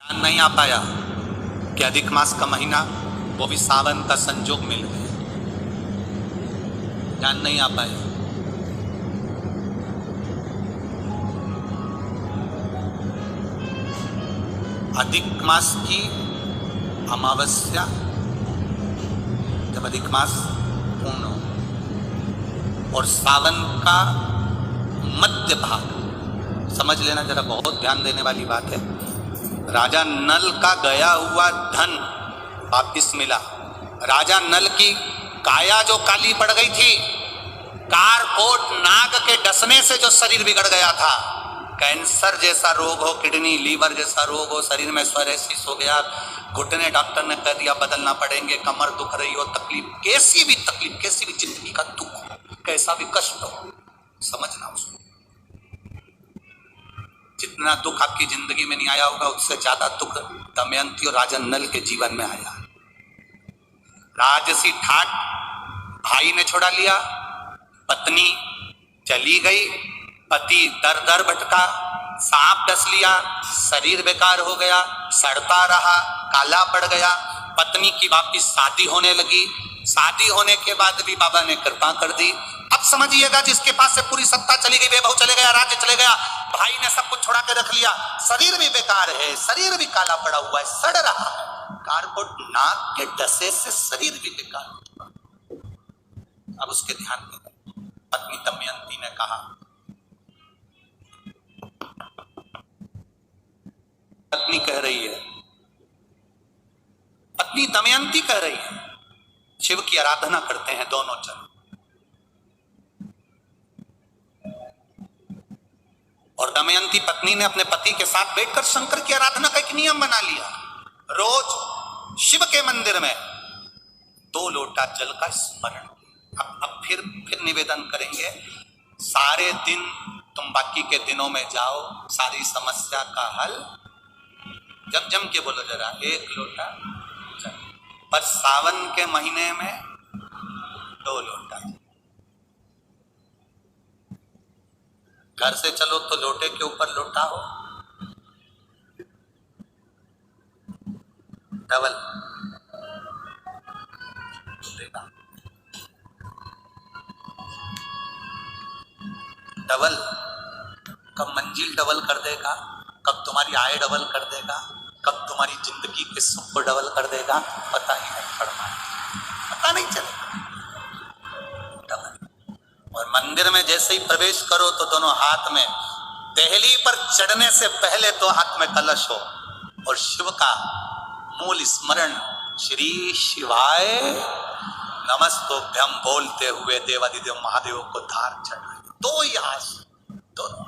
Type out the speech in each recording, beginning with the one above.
नहीं आ पाया कि अधिक मास का महीना वो भी सावन का संजोग मिल गया, ध्यान नहीं आ पाया। अधिक मास की अमावस्या, जब अधिक मास पूर्ण हो और सावन का मध्य भाग, समझ लेना जरा, बहुत ध्यान देने वाली बात है। राजा नल का गया हुआ धन वापिस मिला। राजा नल की काया जो काली पड़ गई थी, कारकोट नाग के डसने से जो शरीर बिगड़ गया था, कैंसर जैसा रोग हो, किडनी लीवर जैसा रोग हो, शरीर में स्वरेसिस हो गया, घुटने डॉक्टर ने कह दिया बदलना पड़ेंगे, कमर दुख रही हो, तकलीफ, कैसी भी तकलीफ, कैसी भी जिंदगी का दुख हो, कैसा भी कष्ट हो, समझना उसको। जितना दुख आपकी जिंदगी में नहीं आया होगा, उससे ज्यादा दुख दमयंती और राजा नल के जीवन में आया। राजसी ठाट भाई ने छोड़ा लिया, पत्नी चली गई, पति दर दर भटका, सांप डस लिया, शरीर बेकार हो गया, सड़ता रहा, काला पड़ गया। पत्नी की वापिस शादी होने लगी, शादी होने के बाद भी बाबा ने कृपा कर दी। अब समझिएगा, जिसके पास से पूरी सत्ता चली गई, वैभव चले गया, राज्य चले गया, भाई ने सब कुछ छोड़ा के रख लिया, शरीर भी बेकार है, शरीर भी काला पड़ा हुआ है, सड़ रहा है, कारकोट नाग के डसे से शरीर भी बेकार। अब उसके ध्यान में पत्नी दमयंती ने कहा, पत्नी कह रही है, पत्नी दमयंती कह रही है, शिव की आराधना करते हैं दोनों जन, और दमयंती पत्नी ने अपने पति के साथ बैठकर शंकर की आराधना का एक नियम बना लिया। रोज शिव के मंदिर में 2 लोटा जल का स्मरण। अब फिर निवेदन करेंगे, सारे दिन तुम बाकी के दिनों में जाओ, सारी समस्या का हल, जब जम के बोलो जरा, 1 लोटा जल, पर सावन के महीने में 2 लोटा। घर से चलो तो लोटे के ऊपर लोटा हो, डबल डबल, कब मंजिल डबल कर देगा, कब तुम्हारी आय डबल कर देगा, कब तुम्हारी जिंदगी के सुख को डबल कर देगा, पता ही नहीं पड़ना, पता नहीं चलेगा। और मंदिर में जैसे ही प्रवेश करो तो दोनों हाथ में, देहली पर चढ़ने से पहले तो हाथ में कलश हो और शिव का मूल स्मरण, श्री शिवाय नमस्तोभ्यम बोलते हुए देवादिदेव महादेव को धार चढ़ाए, 2 ही हाथ, दोनों।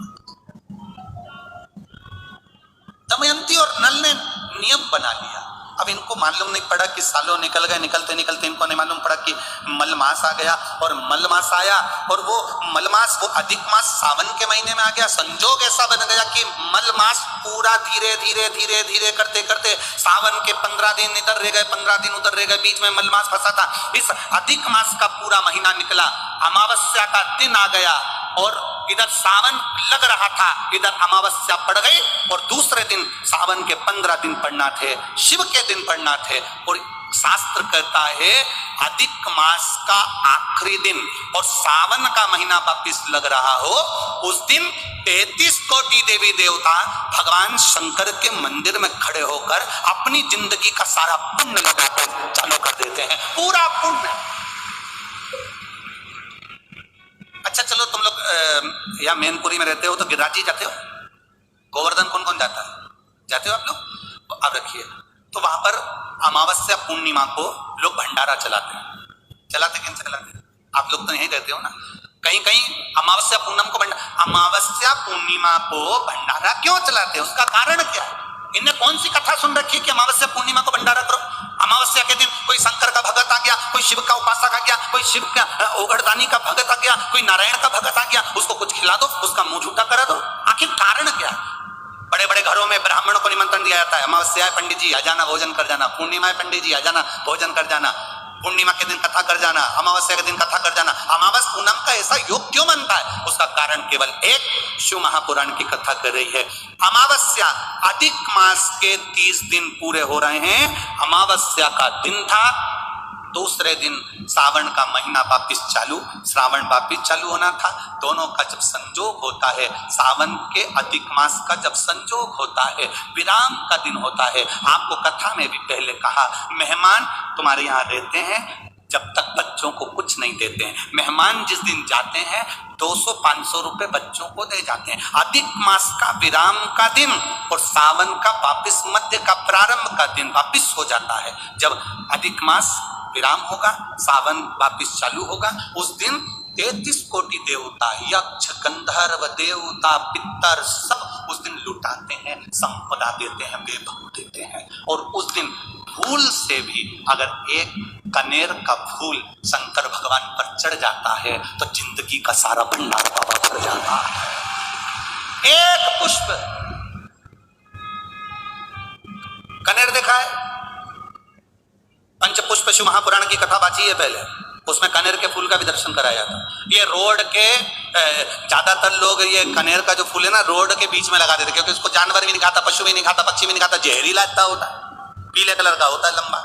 दमयंती और नल ने नियम बना लिया। अब इनको मालूम नहीं पड़ा कि सालों निकल गए, निकलते निकलते इनको नहीं मालूम पड़ा कि मलमास आ गया, और मलमास आया और वो मलमास, वो अधिक मास सावन के महीने में आ गया। संजोग ऐसा बन गया कि मलमास पूरा धीरे धीरे धीरे धीरे करते करते सावन के 15 दिन इधर रह गए, 15 दिन उधर रह गए, बीच में मलमास फंसा था। इस अधिक मास का पूरा महीना निकला, अमावस्या का दिन आ गया और इधर सावन लग रहा था, इधर अमावस्या पड़ गई और दूसरे दिन सावन के 15 दिन पड़ना थे, शिव के दिन पड़ना थे। और शास्त्र कहता है अधिक मास का आखिरी दिन और सावन का महीना वापिस लग रहा हो, उस दिन 33 कोटि देवी देवता भगवान शंकर के मंदिर में खड़े होकर अपनी जिंदगी का सारा पुण्य लगाकर चालू कर देते हैं, पूरा पुण्य। अच्छा चलो, तुम लोग या मैनपुरी में रहते हो तो गिरिराज जी जाते हो, गोवर्धन कौन कौन जाता है, जाते हो आप लोग? अब रखिए, तो वहां पर अमावस्या पूर्णिमा को लोग भंडारा चलाते हैं। चलाते कैसे चलाते हैं? आप लोग तो यहीं रहते हो ना, कहीं कहीं अमावस्या पूर्णिमा को भंडारा क्यों चलाते हैं, उसका कारण क्या है? इनने कौन सी कथा सुन रखी है कि अमावस्या पूर्णिमा को भंडारा करो? अमावस्या के दिन कोई शंकर का भगत आ गया, कोई शिव का उपासक आ गया, कोई शिव का ओगड़दानी का भगत आ गया, कोई नारायण का भगत आ गया, उसको कुछ खिला दो, उसका मुंह झूठा करा दो। आखिर कारण क्या? बड़े बड़े घरों में ब्राह्मणों को निमंत्रण दिया जाता है, अमावस्या है पंडित जी आ जाना भोजन कर जाना, पूर्णिमा है पंडित जी आ जाना भोजन कर जाना, पूर्णिमा के दिन कथा कर जाना, अमावस्या के दिन कथा कर जाना। अमावस्या पूनम का ऐसा योग क्यों बनता है? उसका कारण केवल एक, शिव महापुराण की कथा कर रही है। अमावस्या, अधिक मास के 30 दिन पूरे हो रहे हैं। अमावस्या का दिन था, दूसरे दिन सावन का महीना वापिस चालू, श्रावण वापिस चालू होना था। दोनों का जब संजोग होता है, सावन के अधिक मास का जब संजोग होता है, विराम का दिन होता है। आपको कथा में भी पहले कहा, मेहमान तुम्हारे यहाँ रहते हैं जब तक बच्चों को कुछ नहीं देते हैं। मेहमान जिस दिन जाते हैं 200-500 रुपए बच्चों को दे जाते हैं। अधिक मास का विराम का दिन और सावन का वापिस मध्य का प्रारंभ का दिन वापिस हो जाता है। जब अधिक मास विराम होगा, सावन वापिस चालू होगा, उस दिन 33 कोटि देवता, यक्ष, गंधर्व, देवता, पितर सब उस दिन लुटाते हैं, संपदा देते हैं, वैभव देते हैं। और उस दिन फूल से भी अगर एक कनेर का फूल शंकर भगवान पर चढ़ जाता है तो जिंदगी का सारा भंडार बाबा भर जाता है। एक पुष्प, कनेर देखा है? पंचपुष्प शिव महापुराण की कथा बाची है पहले, उसमें कनेर के फूल का भी दर्शन कराया था। ये रोड के ज्यादातर लोग ये कनेर का जो फूल है ना रोड के बीच में लगा देते, क्योंकि इसको जानवर भी नहीं खाता, पशु भी नहीं खाता, पक्षी भी नहीं खाता, जहरीला इतना होता है, पीले कलर का होता है, लंबा,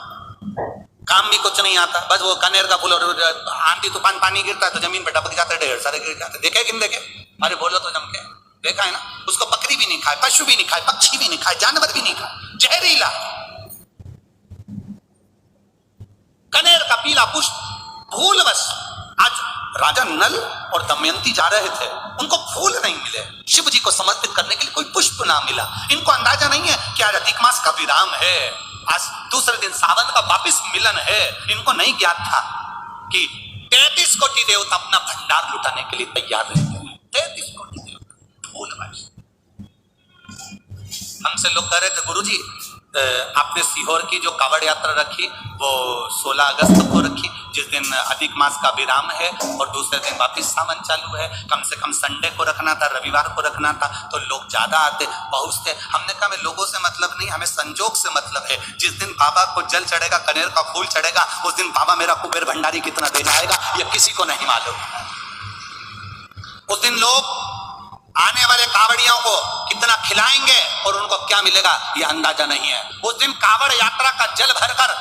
काम भी कुछ नहीं आता। बस वो कनेर का फूल, आंधी तूफान पानी गिरता है तो जमीन पर टपक जाता है, ढेर सारे गिर जाते। देखे कि नहीं देखे? अरे बोलो तो जम के देखा है ना। उसको बकरी भी नहीं खाए, पशु भी नहीं खाए, पक्षी भी नहीं खाए, जानवर भी नहीं खाए, जहरीला कनेर का पीला पुष्प। भूलवश आज राजा नल और दमयंती जा रहे थे, उनको फूल नहीं मिले, शिव जी को समर्पित करने के लिए कोई पुष्प ना मिला। इनको अंदाजा नहीं है कि आज अधिक मास का विराम है, आज दूसरे दिन सावन का वापिस मिलन है। इनको नहीं ज्ञात था कि 33 कोटि देवता अपना भंडार लुटाने के लिए तैयार रहते हैं। 33 कोटि देवता भूलवश। हमसे लोग कह रहे थे, गुरुजी आपने सीहोर की जो कावड़ यात्रा रखी वो 16 अगस्त को रखी, जिस दिन अधिक मास का विराम है और दूसरे दिन वापिस सावन चालू है। कम से कम संडे को रखना था, रविवार को रखना था, तो लोग ज्यादा आते पहुंचते। हमने कहा हमें लोगों से मतलब नहीं, हमें संजोग से मतलब है। जिस दिन बाबा को जल चढ़ेगा, कनेर का फूल चढ़ेगा, उस दिन बाबा मेरा कुबेर भंडारी कितना दे जाएगा ये किसी को नहीं मालूम। उस दिन लोग आने वाले कावड़ियों को कितना खिलाएंगे और उनको क्या मिलेगा ये अंदाजा नहीं है। उस दिन कावड़ यात्रा का जल भरकर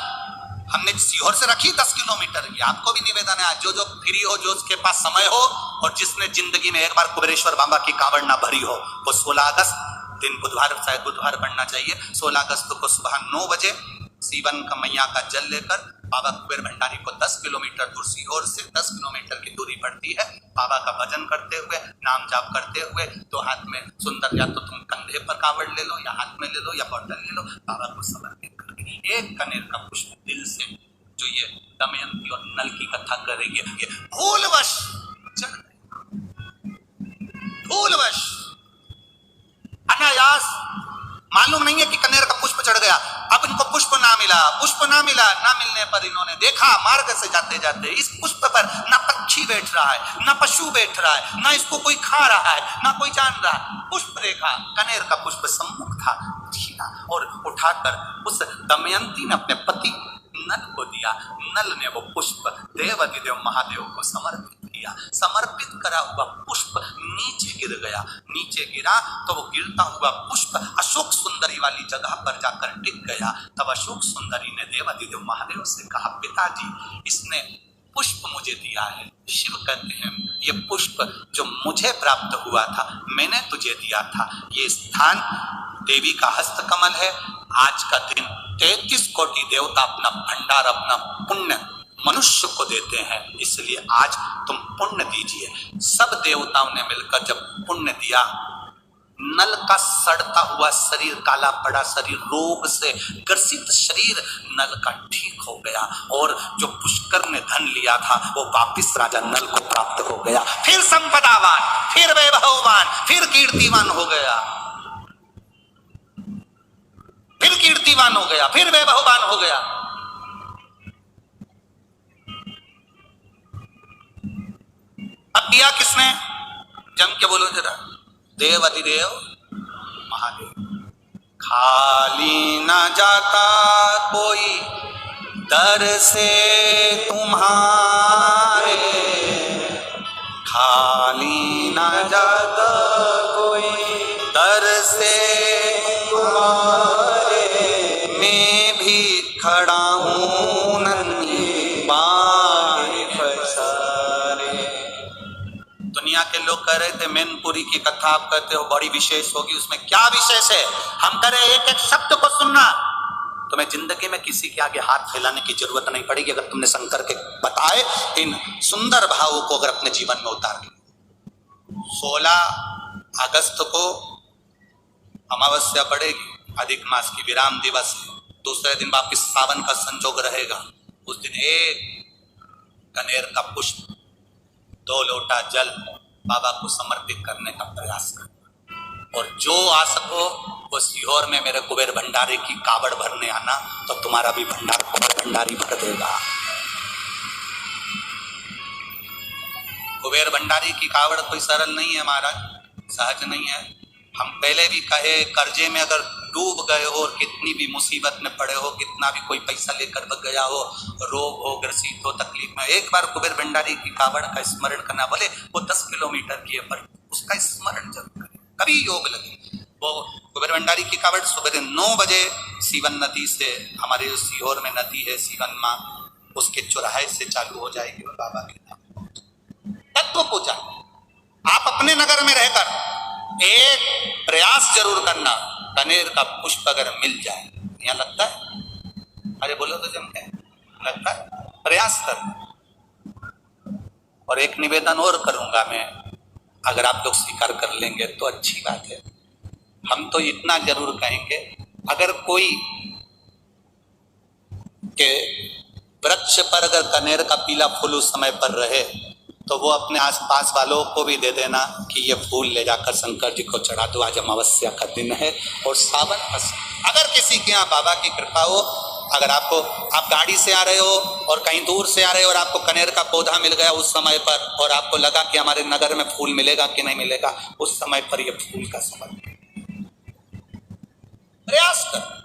हमने सीहोर से रखी 10 किलोमीटर की। आपको भी निवेदन है, जो जो फ्री हो, जो उसके पास समय हो और जिसने जिंदगी में एक बार कुबेरेश्वर बाबा की कावड़ ना भरी हो, वो 16 अगस्त दिन बुधवार, शायद बुधवार बढ़ना चाहिए, 16 अगस्त को सुबह 9 बजे सीवन का मैया का जल लेकर बाबा कुबेर भंडारी को 10 किलोमीटर दूर, सीहोर से 10 किलोमीटर की दूरी पड़ती है, बाबा का भजन करते हुए, नाम जाप करते हुए, तो हाथ में सुंदर, या तो तुम कंधे पर कावड़ ले लो या हाथ में ले लो या बॉटल ले लो, बाबा को समर्पित करके एक कनेर का पुष्प दिल से, जो ये दमयंती और नल की कथा करेगी, ये भूलवश भूलवश अनायास, मालूम नहीं है कि कनेर का पुष्प चढ़ गया। अब इनको पुष्प ना मिला, पुष्प ना मिला, ना मिलने पर इन्होंने देखा मार्ग से जाते जाते इस पुष्प पर ना पक्षी बैठ रहा है, ना पशु बैठ रहा है, ना इसको कोई खा रहा है, ना कोई जान रहा है। पुष्प देखा, कनेर का पुष्प सम्मुख था, छीना और उठाकर उस दमयंती ने अपने पति नल को दिया। नल ने वो पुष्प देवाधिदेव महादेव को समर्पित किया। समर्पित करा हुआ पुष्प नीचे गिर गया। नीचे गिरा तो वो गिरता हुआ पुष्प अशोक सुंदरी वाली जगह पर जाकर टिक गया। तब अशोक सुंदरी ने देवाधिदेव महादेव से कहा, पिताजी इसने पुष्प मुझे दिया है। शिव कहते हैं, ये पुष्प जो मुझे प्राप्त हुआ था मैंने तुझे दिया था। ये स्थान देवी का हस्त कमल है। आज का दिन 33 कोटि देवता अपना भंडार, अपना पुण्य मनुष्य को देते हैं, इसलिए आज तुम पुण्य दीजिए। सब देवताओं ने मिलकर जब पुण्य दिया, नल का सड़ता हुआ शरीर, काला पड़ा शरीर, रोग से ग्रसित शरीर नल का ठीक हो गया और जो पुष्कर ने धन लिया था वो वापिस राजा नल को प्राप्त हो गया। फिर संपदावान, फिर वैभववान, फिर कीर्तिवान हो गया, फिर कीर्तिवान हो गया, फिर वैभववान हो गया। अब दिया किसने? जम के बोलो जरा, देवाधिदेव महादेव। खाली न जाता कोई दर से तुम्हारे, खाली न जाता कोई दर से खड़ा हूं नन्हे पाए पसारे। दुनिया के लोग कह रहे थे मैनपुरी की कथा आप कहते हो बड़ी विशेष होगी, उसमें क्या विशेष है? हम कह रहे एक एक शब्द को सुनना, तुम्हें जिंदगी में किसी के आगे हाथ फैलाने की जरूरत नहीं पड़ेगी अगर तुमने शंकर के बताए इन सुंदर भावों को अगर अपने जीवन में उतार लिया। 16 अगस्त को अमावस्या पड़ेगी, अधिक मास की विराम दिवस है। दूसरे दिन वापिस सावन का संजोग रहेगा। उस दिन एक कनेर का पुष्प 2 लोटा जल बाबा को समर्पित करने का प्रयास करना। और जो आ सको वो सीहोर में मेरे कुबेर भंडारी की कावड़ भरने आना, तो तुम्हारा भी भंडार कुबेर भंडारी भर देगा। कुबेर भंडारी की कावड़ कोई सरल नहीं है महाराज, सहज नहीं है। हम पहले भी कहे कर्जे में अगर डूब गए हो और कितनी भी मुसीबत में पड़े हो, कितना भी कोई पैसा लेकर बच गया हो, रोग हो, ग्रसित हो, तकलीफ में, एक बार कुबेर भंडारी की कावड़ का स्मरण करना। बोले वो 10 किलोमीटर की है पर उसका स्मरण जरूर करें, कभी योग लगे। वो कुबेर भंडारी की कावड़ सुबह 9 बजे सीवन नदी से, हमारे सीहोर में नदी है सीवन माँ, उसके चौराहे से चालू हो जाएगी और बाबा के नाम तत्व पूजा। आप अपने नगर में रहकर एक प्रयास जरूर करना, कनेर का पुष्प अगर मिल जाए, यहाँ लगता है, अरे बोलो तो जमते हैं, लगता है, प्रयास करना। और एक निवेदन और करूंगा मैं, अगर आप लोग स्वीकार कर लेंगे तो अच्छी बात है। हम तो इतना जरूर कहेंगे, अगर कोई के वृक्ष पर अगर कनेर का पीला फूल उस समय पर रहे तो वो अपने आसपास वालों को भी दे देना कि ये फूल ले जाकर शंकर जी को चढ़ा दो, आज अमावस्या का दिन है और सावन का। अगर किसी के यहाँ बाबा की कृपा हो, अगर आपको, आप गाड़ी से आ रहे हो और कहीं दूर से आ रहे हो और आपको कनेर का पौधा मिल गया उस समय पर, और आपको लगा कि हमारे नगर में फूल मिलेगा कि नहीं मिलेगा, उस समय पर ये फूल का समय प्रयास कर।